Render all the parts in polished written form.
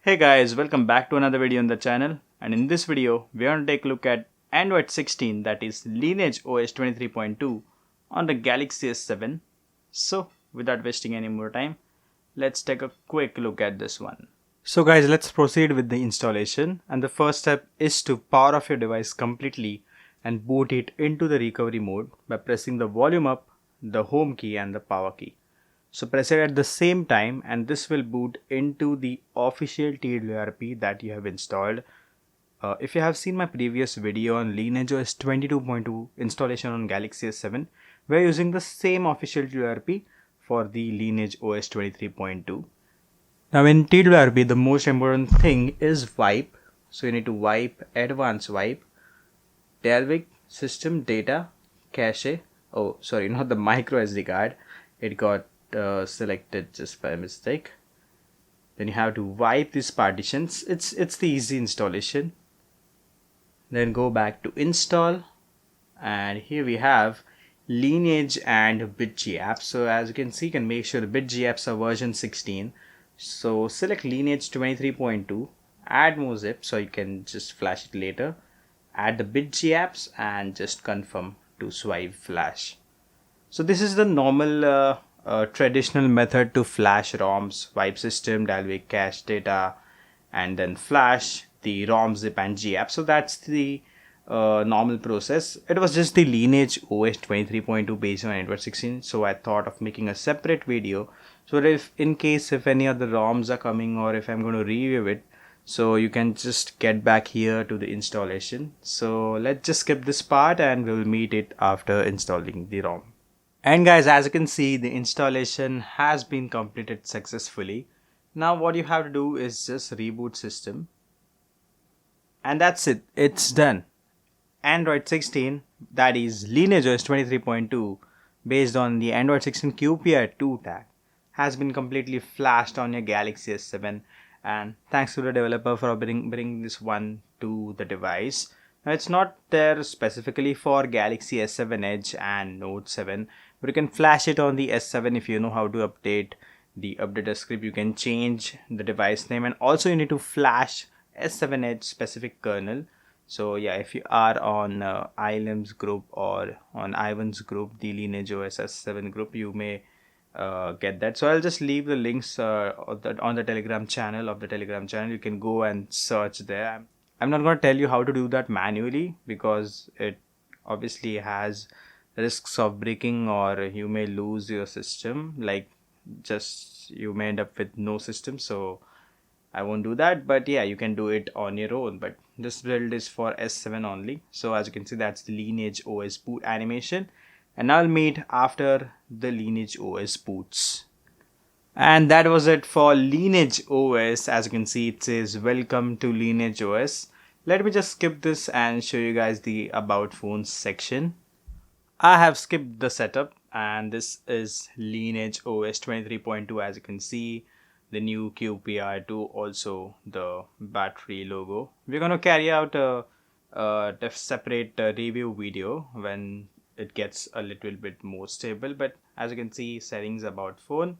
Hey guys, welcome back to another video on the channel, and in this video we are going to take a look at Android 16, that is LineageOS 23.2 on the Galaxy S7. So without wasting any more time, let's take a quick look at this one. So guys, let's proceed with the installation, and the first step is to power off your device completely and boot it into the recovery mode by pressing the volume up, the home key and the power key. So press it at the same time and this will boot into the official TWRP that you have installed. If you have seen my previous video on LineageOS 22.2 installation on Galaxy S7, we are using the same official TWRP for the LineageOS 23.2. Now in TWRP, the most important thing is wipe. So you need to wipe, advanced wipe, Dalvik, system, data, cache. Oh, sorry, not the micro SD card. It got selected just by mistake. Then you have to wipe these partitions. It's the easy installation. Then go back to install, and here we have Lineage and BitG apps. So as you can see, you can make sure the BitG apps are version 16. So select Lineage 23.2, add more zip so you can just flash it later, add the BitG apps and just confirm to swipe flash. So this is the normal traditional method to flash ROMs: wipe system, Dalvik, cache, data, and then flash the ROM, zip and GApp. So that's the normal process. It was just the LineageOS 23.2 based on Android 16, so I thought of making a separate video so that if in case if any other ROMs are coming or if I'm going to review it, so you can just get back here to the installation. So let's just skip this part and we'll meet it after installing the ROM. And guys, as you can see, the installation has been completed successfully. Now what you have to do is just reboot system. And that's it. It's done. Android 16, that is LineageOS 23.2, based on the Android 16 QPR2 tag, has been completely flashed on your Galaxy S7. And thanks to the developer for bringing this one to the device. Now it's not there specifically for Galaxy S7 Edge and Note 7, but you can flash it on the S7 if you know how to update the updater script. You can change the device name, and also you need to flash S7 Edge specific kernel. So yeah, if you are on ILM's group or on Ivan's group, the LineageOS S7 group, you may get that. So I'll just leave the links on the Telegram channel You can go and search there. I'm not going to tell you how to do that manually because it obviously has risks of breaking, or you may lose your system, like just you may end up with no system. So I won't do that, but yeah, you can do it on your own. But this build is for S7 only. So as you can see, that's the LineageOS boot animation, and I'll meet after the LineageOS boots. And that was it for LineageOS. As you can see, it says welcome to LineageOS. Let me just skip this and show you guys the about phones section. I have skipped the setup, and this is LineageOS 23.2. As you can see, the new QPR2, also the battery logo. We're going to carry out a separate review video when it gets a little bit more stable. But as you can see, settings, about phone.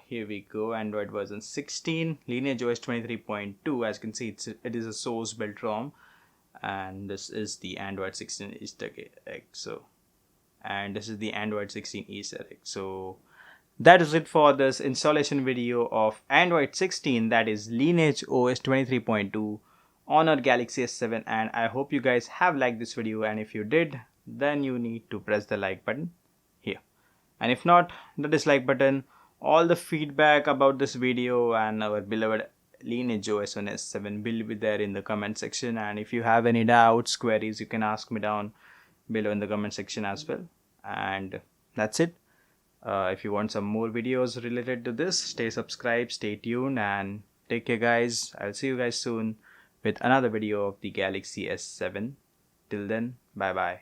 Here we go, Android version 16, LineageOS 23.2. As you can see, it is a source built ROM, and this is the Android 16 Easter egg. And this is the Android 16 Easter egg. So that is it for this installation video of Android 16, that is LineageOS 23.2 on our Galaxy S7. And I hope you guys have liked this video, and if you did, then you need to press the like button here, and if not, the dislike button. All the feedback about this video and our beloved LineageOS on S7 will be there in the comment section, and if you have any doubts, queries, you can ask me down below in the comment section as well. And that's it. If you want some more videos related to this, stay subscribed, stay tuned, and take care guys. I'll see you guys soon with another video of the Galaxy S7. Till then, bye bye.